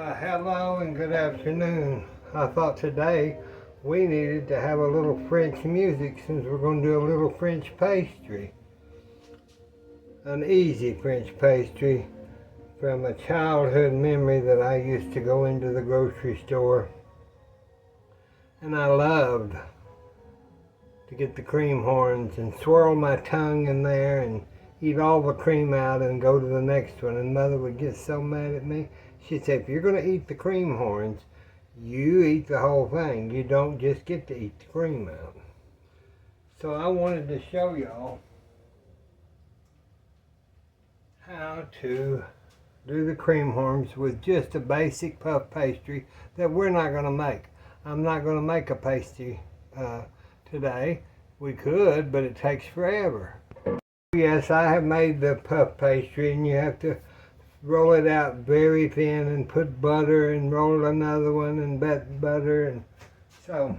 Hello and good afternoon. I thought today we needed to have a little French music since we're going to do a little French pastry. An easy French pastry from a childhood memory that I used to go into the grocery store. And I loved to get the cream horns and swirl my tongue in there and eat all the cream out and go to the next one. And Mother would get so mad at me. She'd say, if you're going to eat the cream horns, you eat the whole thing. You don't just get to eat the cream out. So I wanted to show y'all how to do the cream horns with just a basic puff pastry that we're not going to make. I'm not going to make a pastry today. We could, but it takes forever. Yes, I have made the puff pastry, and you have to roll it out very thin and put butter and roll another one and butter. And so,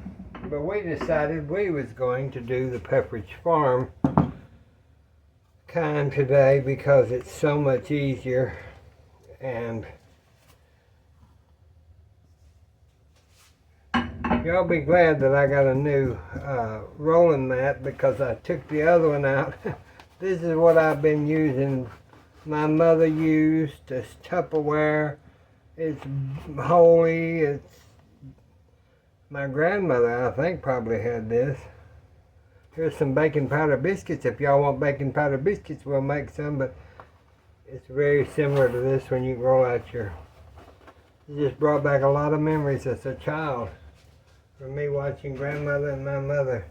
but we decided we was going to do the Pepperidge Farm kind today because it's so much easier. And y'all be glad that I got a new rolling mat because I took the other one out. This is what I've been using. My mother used this Tupperware. It's holy. It's my grandmother, I think, probably had this. Here's some baking powder biscuits. If y'all want baking powder biscuits, we'll make some, but it's very similar to this when you roll out your... It just brought back a lot of memories as a child. For me watching grandmother and my mother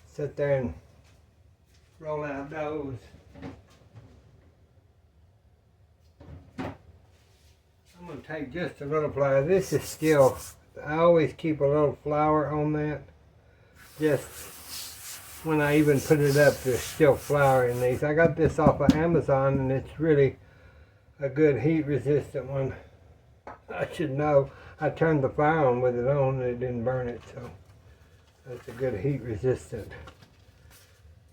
sit there and roll out those. I'm going to take just a little flour. This is still, I always keep a little flour on that. Just when I even put it up, there's still flour in these. I got this off of Amazon, and it's really a good heat resistant one. I should know. I turned the fire on with it on, and it didn't burn it, so that's a good heat resistant.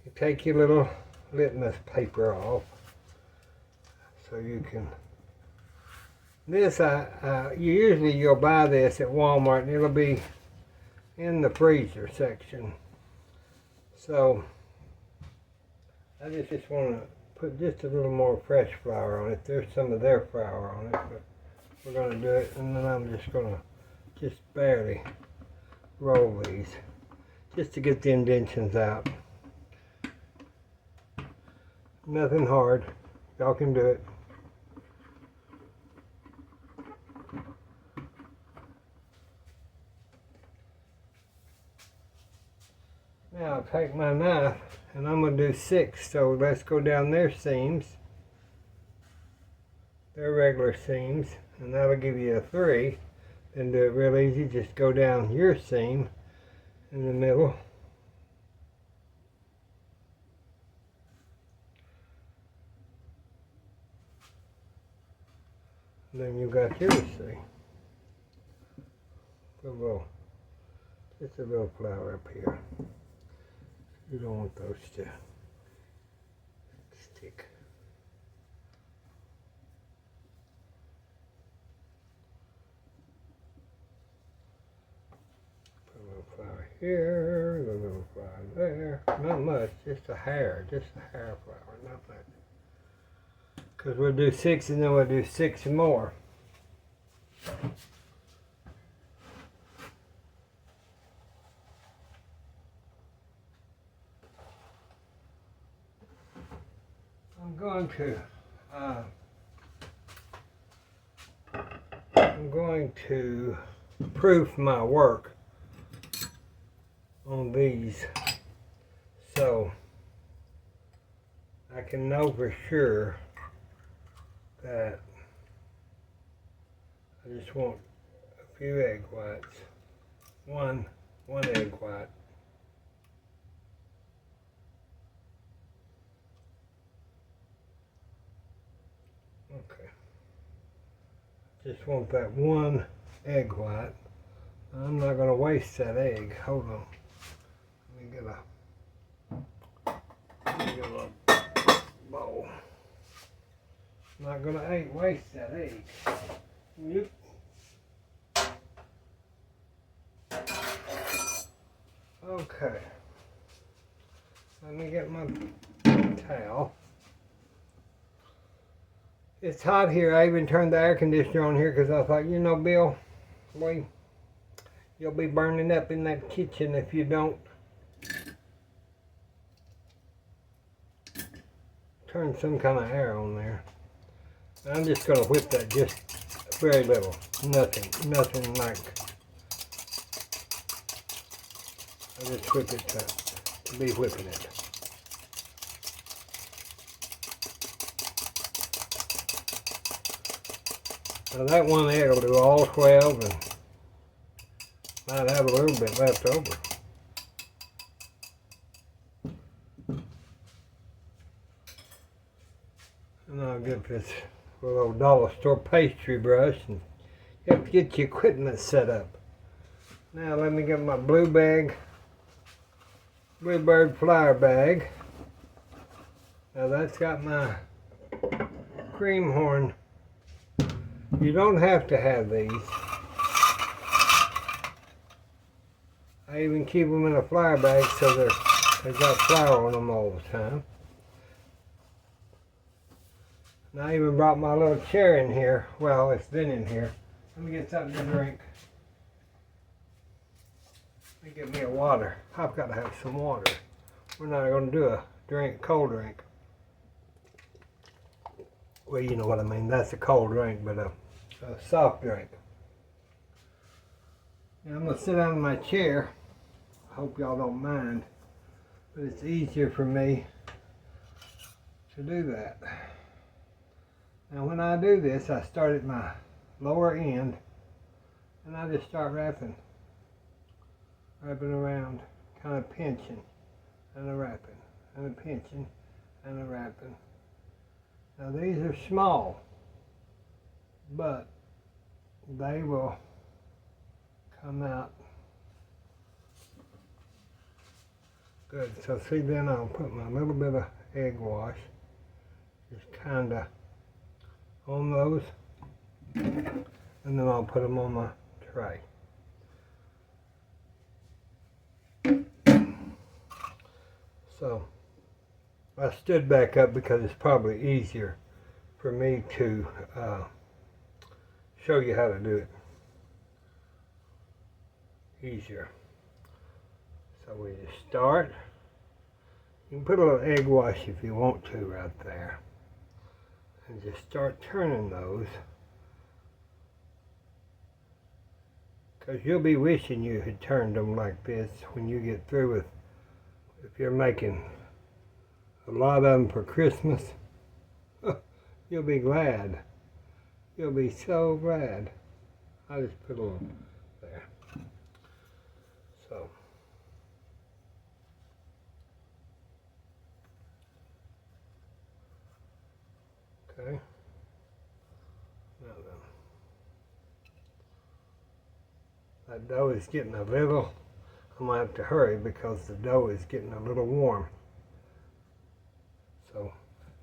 You take your little litmus paper off so you can... This, usually you'll buy this at Walmart, and it'll be in the freezer section. So, I just want to put just a little more fresh flour on it. There's some of their flour on it, but we're going to do it, and then I'm just going to just barely roll these, just to get the indentions out. Nothing hard. Y'all can do it. Now I'll take my knife and I'm going to do 6. So let's go down their seams, their regular seams, and that'll give you a 3. Then do it real easy. Just go down your seam in the middle. And then you got yours, see. Just a little flour up here. You don't want those to stick. Put a little flour here, a little flour there. Not much, just a hair flour, not much. Because we'll do 6 and then we'll do 6 more. I'm going to proof my work on these so I can know for sure that I just want a few egg whites, one egg white. Okay. Just want that one egg white. I'm not going to waste that egg. Hold on. Let me get a bowl. I'm not going to waste that egg. Yep. Okay. Let me get my towel. It's hot here. I even turned the air conditioner on here because I thought, you know, Bill, boy, you'll be burning up in that kitchen if you don't turn some kind of air on there. I'm just going to whip that just very little. Nothing like. I just whip it to be whipping it. Now that one egg will do all 12 and might have a little bit left over. And I'll get this little dollar store pastry brush and you have to get your equipment set up. Now let me get my bluebird flour bag. Now that's got my cream horn. You don't have to have these. I even keep them in a flour bag so they've got flour on them all the time. And I even brought my little chair in here. Well, it's been in here. Let me get something to drink. Let me get me a water. I've got to have some water. We're not going to do a cold drink. Well, you know what I mean. That's a cold drink, but a soft drink. Now I'm going to sit down in my chair. I hope y'all don't mind. But it's easier for me to do that. Now when I do this, I start at my lower end and I just start wrapping around, kind of pinching and a wrapping and a pinching and a wrapping. Now these are small, but they will come out good. So see, then I'll put my little bit of egg wash, just kind of on those, and then I'll put them on my tray. So I stood back up because it's probably easier for me to show you how to do it. Easier. So we just start. You can put a little egg wash if you want to right there. And just start turning those. Because you'll be wishing you had turned them like this when you get through with, if you're making a lot of them for Christmas. You'll be glad. You'll be so glad. I'll just put a little there. So. Okay. Now then. That dough is getting a little, I'm going to have to hurry because the dough is getting a little warm. So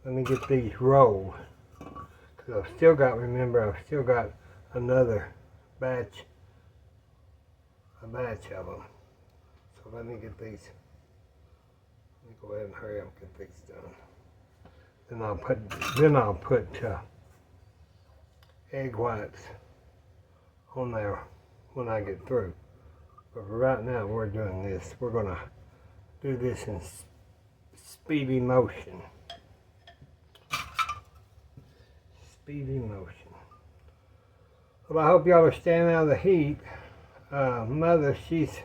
let me get these rolled. Because I've still got, remember, I've still got another batch, a batch of them. So let me get these, let me go ahead and hurry up and get these done. Then I'll put egg whites on there when I get through. But for right now, we're doing this. We're going to do this in speedy motion. Speedy motion. Well, I hope y'all are staying out of the heat. Mother, she's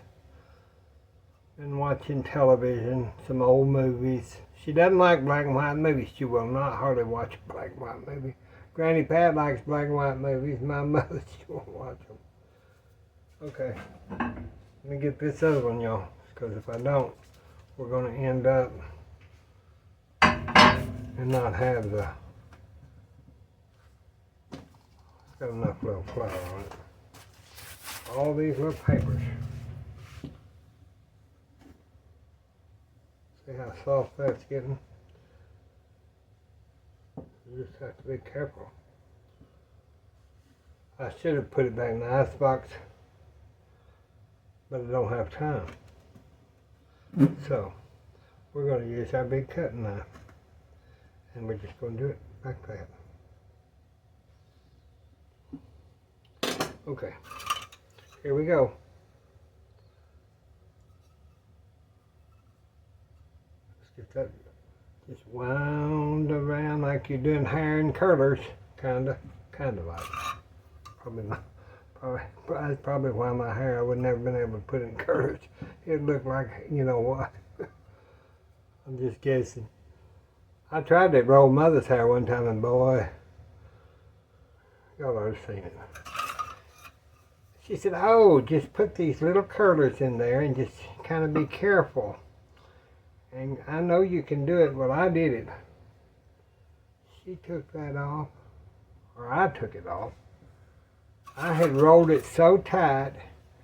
been watching television, some old movies. She doesn't like black and white movies. She will not hardly watch a black and white movie. Granny Pat likes black and white movies. My mother, she won't watch them. Okay, let me get this other one, y'all, because if I don't, we're going to end up and not have the, it's got enough little flour on it. All these little papers. See how soft that's getting? You just have to be careful. I should have put it back in the icebox, but I don't have time. So we're going to use our big cutting knife, and we're just going to do it like that. Okay, here we go. Let's get that just wound around like you're doing hair and curlers, kind of like. That's probably why my hair, I would never been able to put in curlers. It looked like, you know what? I'm just guessing. I tried to roll mother's hair one time, and boy, y'all have seen it. She said, oh, just put these little curlers in there and just kind of be careful. And I know you can do it. Well, I did it. She took that off, or I took it off. I had rolled it so tight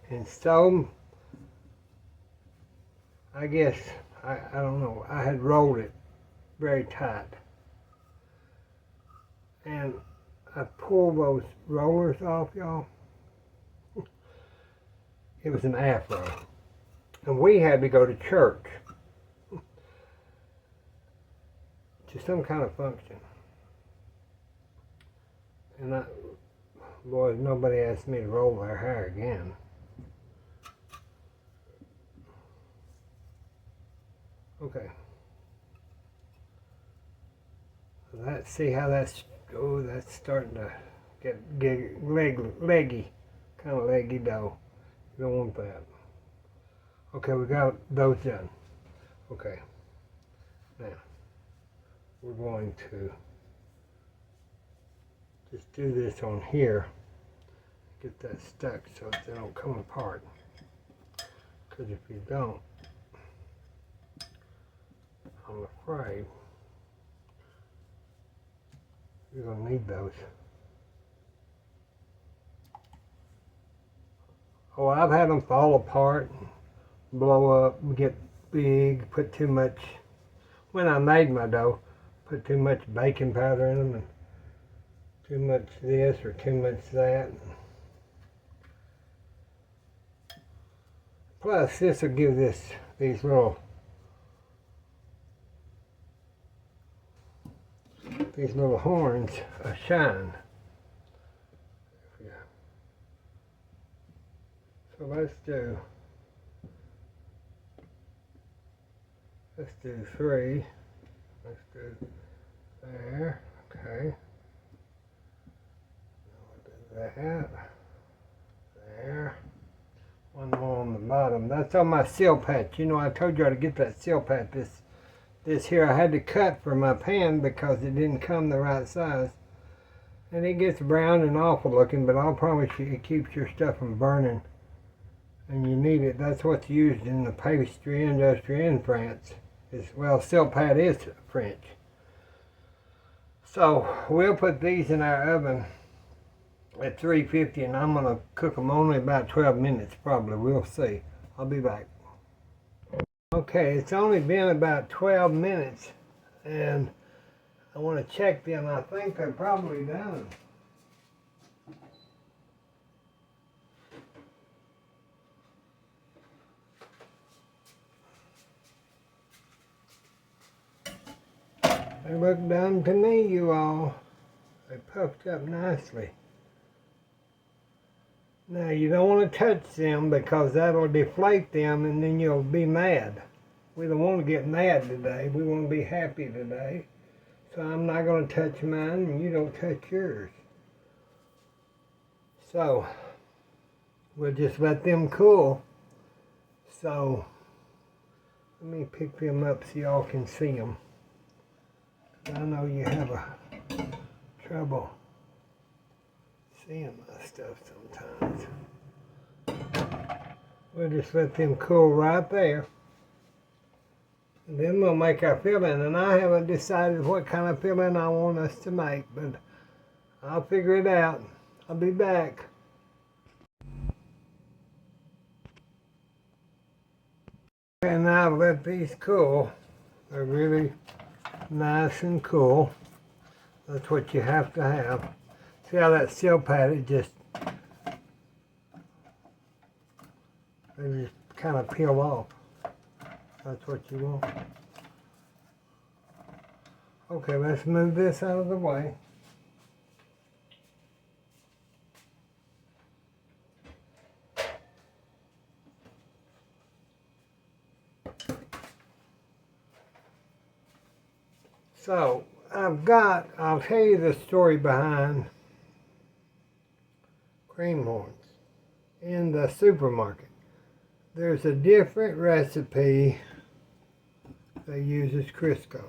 and so, I guess, I don't know, I had rolled it very tight. And I pulled those rollers off, y'all. It was an afro. And we had to go to church to some kind of function. And boy, nobody asked me to roll their hair again. Okay. So see how that's starting to get leggy, kind of leggy dough. You don't want that. Okay, we got those done. Okay. Now, we're going to just do this on here. Get that stuck so they don't come apart. Because if you don't, I'm afraid you're going to need those. Oh, I've had them fall apart, blow up, get big, put too much. When I made my dough, put too much baking powder in them, and too much this or too much that. Plus, this will give these little horns a shine. So let's do 3. Let's do there. Okay. We'll do that. There. One more on the bottom. That's on my seal patch. You know, I told you how to get that seal patch. This here I had to cut for my pan because it didn't come the right size. And it gets brown and awful looking, but I'll promise you it keeps your stuff from burning. And you need it. That's what's used in the pastry industry in France. Well, seal patch is French. So we'll put these in our oven at 350, and I'm going to cook them only about 12 minutes probably. We'll see. I'll be back. Okay, it's only been about 12 minutes, and I want to check them. I think they're probably done. They look done to me, you all. They puffed up nicely. Now, you don't want to touch them because that'll deflate them and then you'll be mad. We don't want to get mad today. We want to be happy today. So I'm not going to touch mine and you don't touch yours. So, we'll just let them cool. So, let me pick them up so y'all can see them. I know you have trouble seeing my stuff sometimes. We'll just let them cool right there. And then we'll make our filling. And I haven't decided what kind of filling I want us to make, but I'll figure it out. I'll be back. And now I've let these cool. They're really nice and cool. That's what you have to have. See how that seal pad, it just kind of peel off. That's what you want. Okay, let's move this out of the way. So, I'll tell you the story behind cream horns in the supermarket. There's a different recipe that uses Crisco.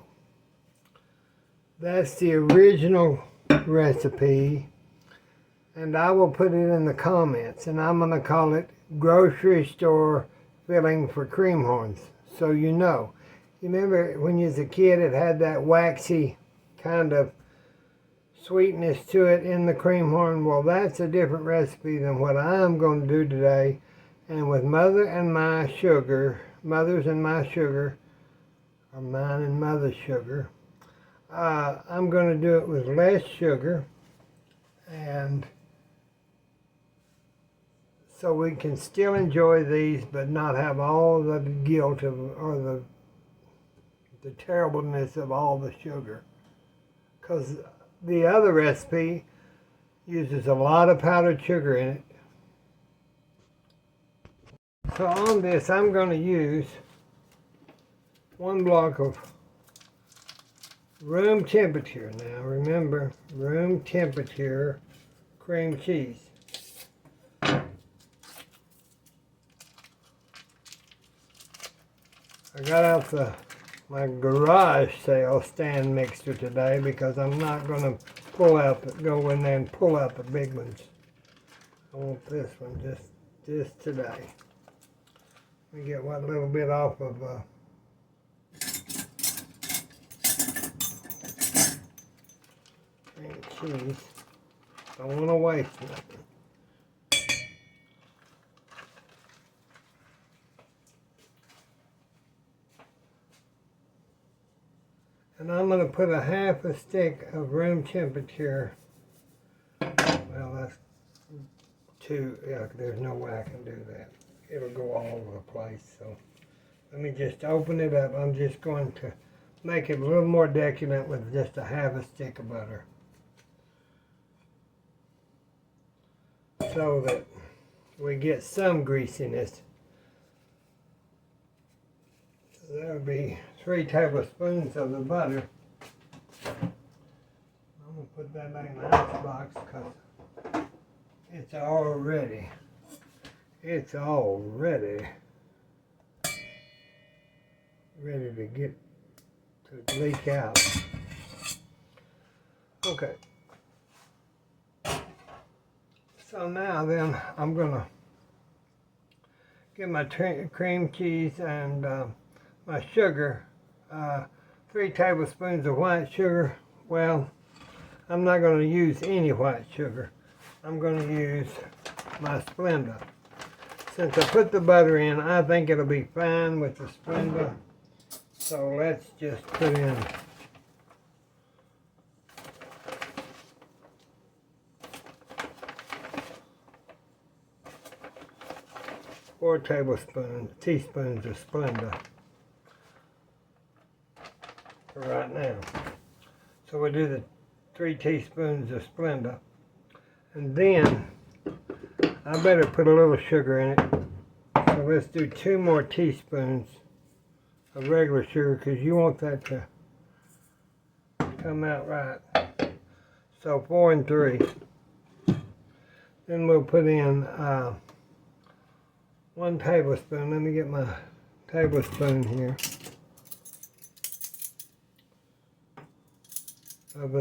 That's the original recipe, and I will put it in the comments, and I'm going to call it grocery store filling for cream horns, so you know. You remember when you was a kid, it had that waxy kind of sweetness to it in the cream horn? Well, that's a different recipe than what I'm going to do today. And with Mother's and my sugar, or mine and Mother's sugar, I'm going to do it with less sugar, and so we can still enjoy these but not have all the guilt of, or the terribleness of all the sugar. Because the other recipe uses a lot of powdered sugar in it. So on this, I'm going to use 1 block of room temperature. Now remember, room temperature cream cheese. I got out my garage sale stand mixer today because I'm not going to go in there and pull out the big ones. I want this one just today. Let me get one little bit off of cream cheese. Don't want to waste nothing. And I'm going to put a half a stick of room temperature. Well, that's too, yeah, there's no way I can do that. It'll go all over the place. So let me just open it up. I'm just going to make it a little more decadent with just a half a stick of butter, so that we get some greasiness. So that would be 3 tablespoons of the butter. I'm going to put that back in the icebox because it's already ready to get to leak out. Okay. So now then I'm going to get my cream cheese and my sugar. 3 tablespoons of white sugar. Well, I'm not going to use any white sugar. I'm going to use my Splenda. Since I put the butter in, I think it'll be fine with the Splenda. So let's just put in 4 teaspoons of Splenda for right now. So we'll do the 3 teaspoons of Splenda, and then I better put a little sugar in it. So let's do 2 more teaspoons of regular sugar, because you want that to come out right. So 4 and 3. Then we'll put in 1 tablespoon. Let me get my tablespoon here of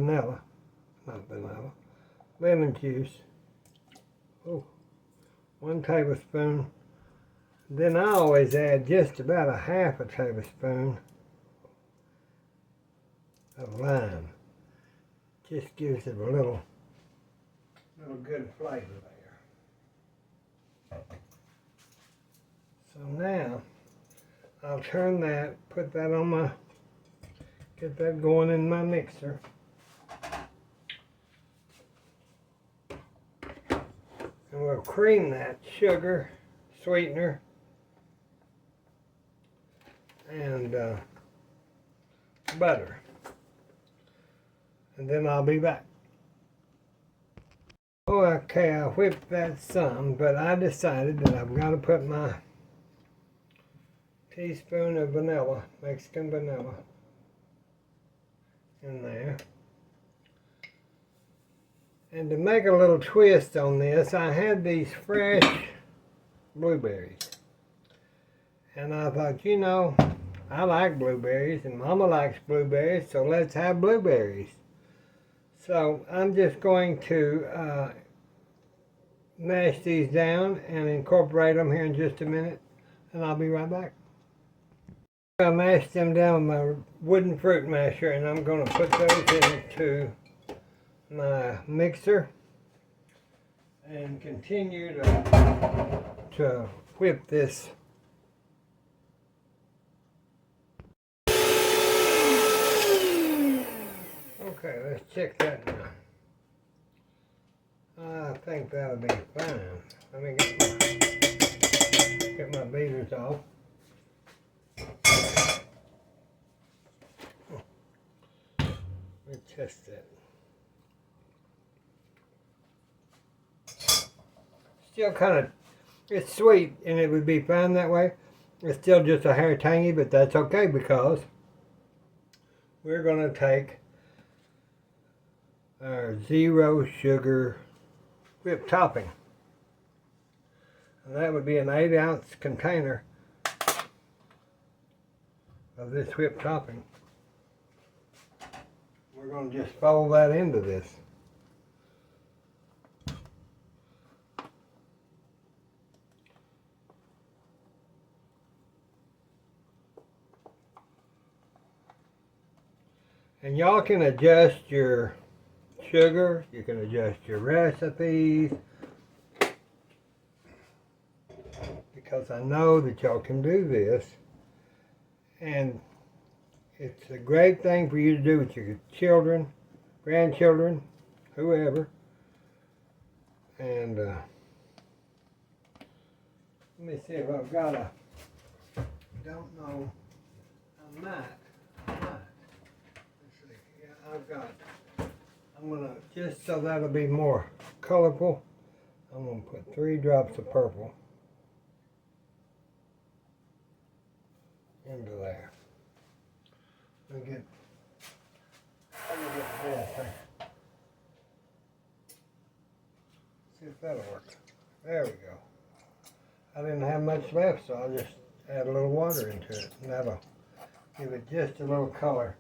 lemon juice. Oh, 1 tablespoon. Then I always add just about a half a tablespoon of lime. Just gives it a little good flavor there. So now I'll turn that, put that on get that going in my mixer. And we'll cream that sugar, sweetener, and butter. And then I'll be back. Oh, okay, I whipped that some, but I decided that I've got to put my teaspoon of vanilla, Mexican vanilla, in there. And to make a little twist on this, I had these fresh blueberries. And I thought, you know, I like blueberries and Mama likes blueberries, so let's have blueberries. So I'm just going to mash these down and incorporate them here in just a minute, and I'll be right back. I mashed them down with my wooden fruit masher, and I'm going to put those into my mixer and continue to whip this. Okay, let's check that now. I think that'll be fine. Let me get my beaters off. Let me test that. Still kind of, it's sweet and it would be fine that way. It's still just a hair tangy, but that's okay because we're going to take our 0 sugar whipped topping. And that would be an 8-ounce container of this whipped topping. We're going to just fold that into this. And y'all can adjust your sugar, you can adjust your recipes, because I know that y'all can do this, and it's a great thing for you to do with your children, grandchildren, whoever. And let me see if I've got a, don't know, I might. Let's see, yeah, I've got, I'm gonna, just so that'll be more colorful, I'm gonna put 3 drops of purple into there. Let me get this. See if that'll work. There we go. I didn't have much left, so I'll just add a little water into it, and that'll give it just a little color.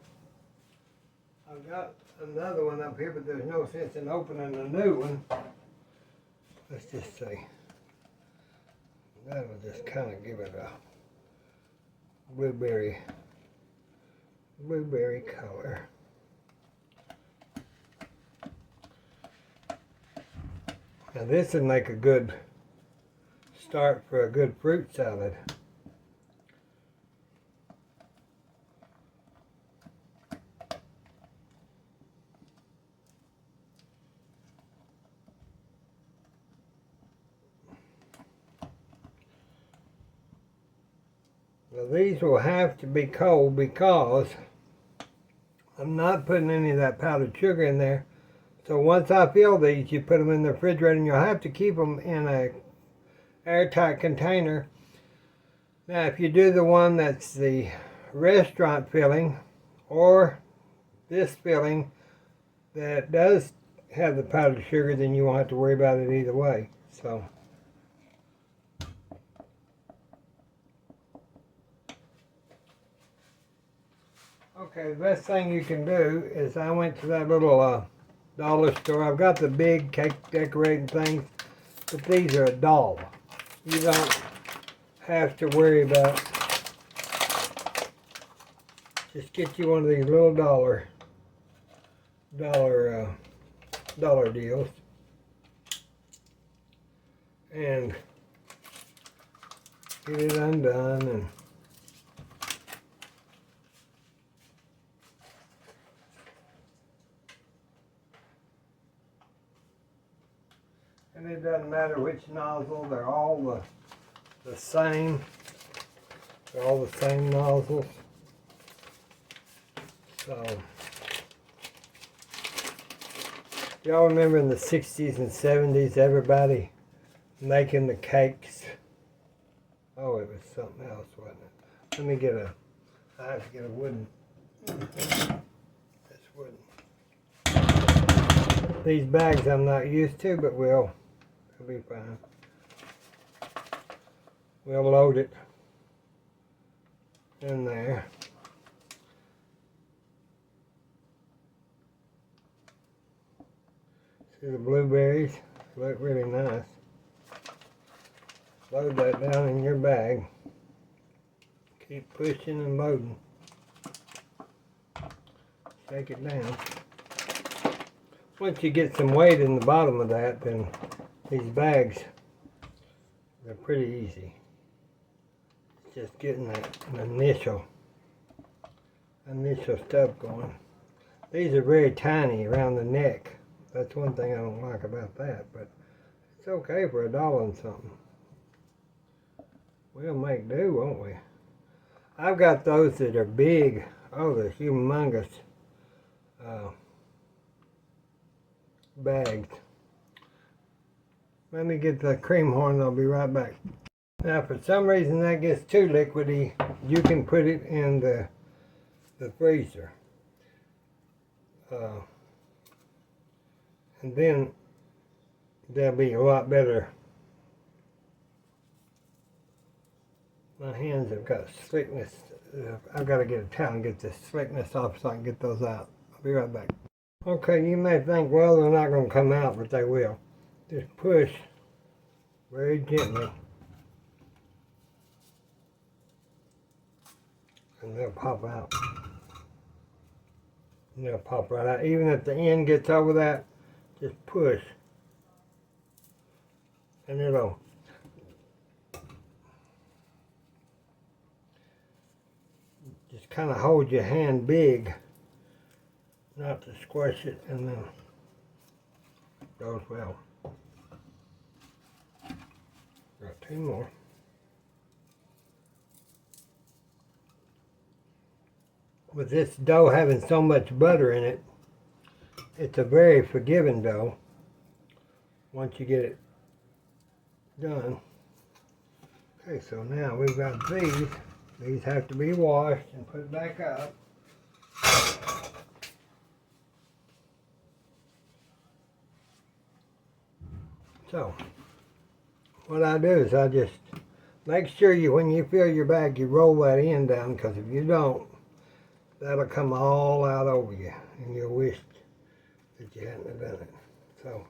I've got another one up here, but there's no sense in opening a new one. Let's just see. That'll just kind of give it a blueberry color. Now this would make a good start for a good fruit salad. Now these will have to be cold because I'm not putting any of that powdered sugar in there. So once I fill these, you put them in the refrigerator, and you'll have to keep them in a airtight container. Now if you do the one that's the restaurant filling, or this filling that does have the powdered sugar, then you won't have to worry about it either way. So okay, the best thing you can do is, I went to that little dollar store. I've got the big cake decorating things, but these are a doll. You don't have to worry about. Just get you one of these little dollar deals, and get it undone, and it doesn't matter which nozzle, they're all the same. They're all the same nozzles. So, y'all remember in the 60s and 70s, everybody making the cakes? Oh, it was something else, wasn't it? Let me get I have to get a wooden. That's wooden. These bags I'm not used to, but it'll be fine. We'll load it in there. See the blueberries? Look really nice. Load that down in your bag. Keep pushing and loading. Shake it down. Once you get some weight in the bottom of that, then these bags, they're pretty easy. It's just getting that initial stuff going. These are very tiny around the neck. That's one thing I don't like about that, but it's okay for $1 and something. We'll make do, won't we? I've got those that are big. Oh, they're humongous bags. Let me get the cream horn, I'll be right back. Now, for some reason that gets too liquidy, you can put it in the freezer. And then they'll be a lot better. My hands have got slickness. I've got to get a towel and get this slickness off so I can get those out. I'll be right back. Okay, you may think, well, they're not going to come out, but they will. Just push very gently. And they'll pop out. And they'll pop right out. Even if the end gets over that, just push. And it'll just kind of hold your hand big, not to squish it, and then it goes well. Got 2 more. With this dough having so much butter in it, it's a very forgiving dough once you get it done. Okay, so now we've got these. These have to be washed and put back up. So, what I do is I just make sure when you fill your bag, you roll that end down, because if you don't, that'll come all out over you, and you'll wish that you hadn't have done it. So,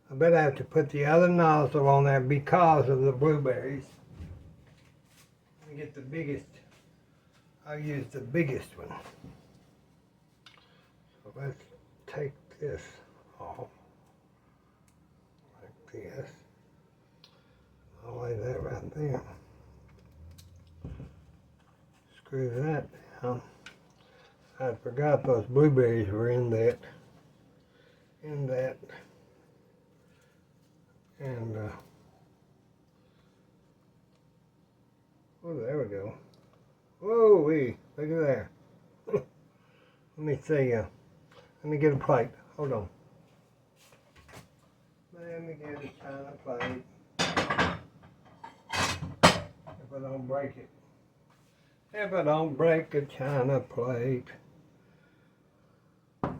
I bet I have to put the other nozzle on there because of the blueberries. Let me get the biggest. I'll use the biggest one. So let's take this off like this. I'll lay that right there. Screw that down. I forgot those blueberries were in that. And oh, there we go. Whoa, look at there. Let me see. Let me get a plate. Hold on. Let me get a china plate. If I don't break it. If I don't break a china plate. Okay.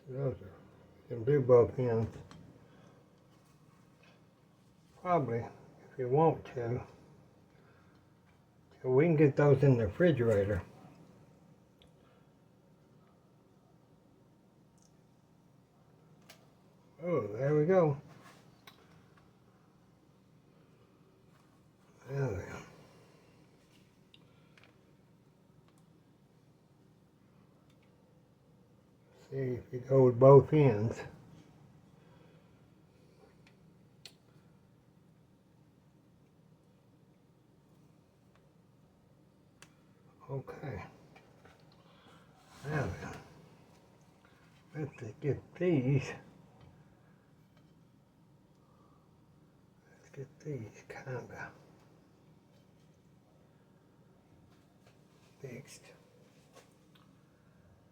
Those are, you can do both ends. Probably, if you want to. So we can get those in the refrigerator. Oh, there we go. There we go. See if it goes both ends. Okay. Now then, let's get these. Let's get these kind of fixed.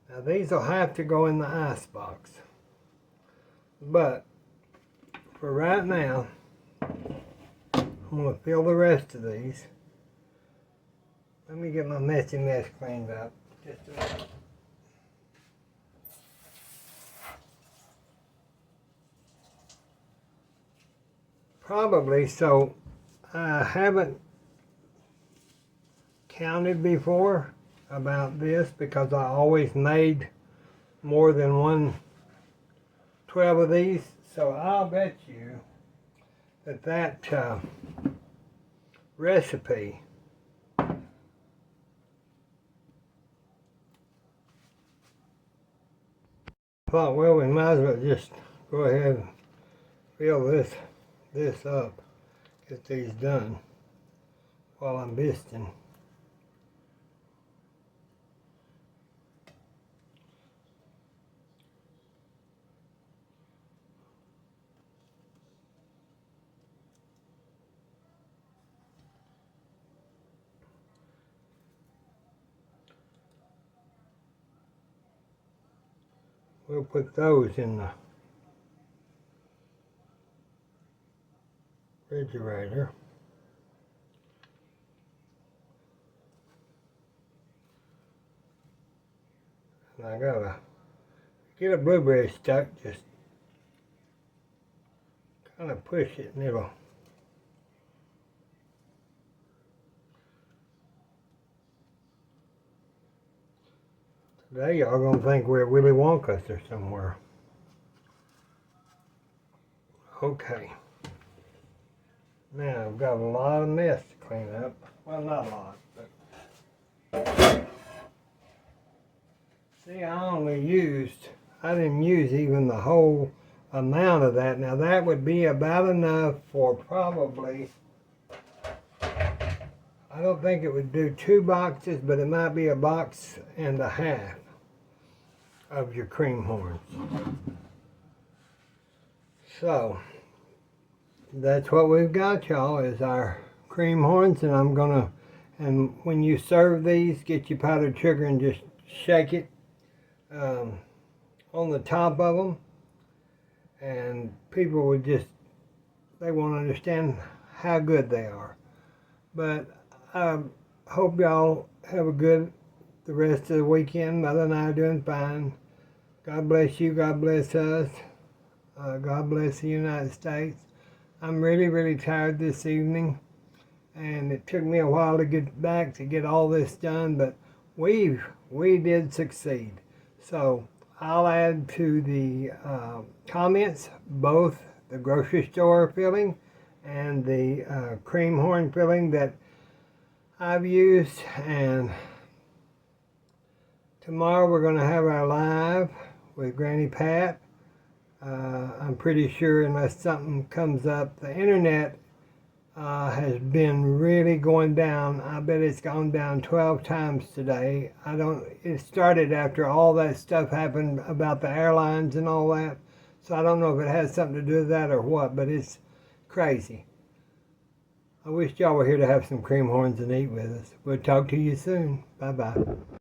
Now these will have to go in the ice box. But for right now, I'm going to fill the rest of these. Let me get my messy mess cleaned up. Just a minute. Probably, so I haven't counted before about this because I always made more than 12 of these. So I'll bet you that recipe thought, well, we might as well just go ahead and fill this up, get these done while I'm bisting. We'll put those in the refrigerator. And I gotta get a blueberry stuck, just kind of push it and it'll today y'all gonna think we're Willy Wonka's or somewhere. Okay. Now I've got a lot of mess to clean up. Well, not a lot, but see, I didn't use even the whole amount of that. Now that would be about enough for probably, I don't think it would do 2 boxes, but it might be a box and a half of your cream horns. So that's what we've got, y'all, is our cream horns. And and when you serve these, get your powdered sugar and just shake it on the top of them. And people would they won't understand how good they are. But I hope y'all have the rest of the weekend. Mother and I are doing fine. God bless you, God bless us. God bless the United States. I'm really, really tired this evening, and it took me a while to get back to get all this done, but we did succeed. So I'll add to the comments both the grocery store filling and the cream horn filling that I've used. And tomorrow we're going to have our live with Granny Pat. I'm pretty sure, unless something comes up, the internet has been really going down. I bet it's gone down 12 times today. It started after all that stuff happened about the airlines and all that. So I don't know if it has something to do with that or what, but it's crazy. I wish y'all were here to have some cream horns and eat with us. We'll talk to you soon. Bye-bye.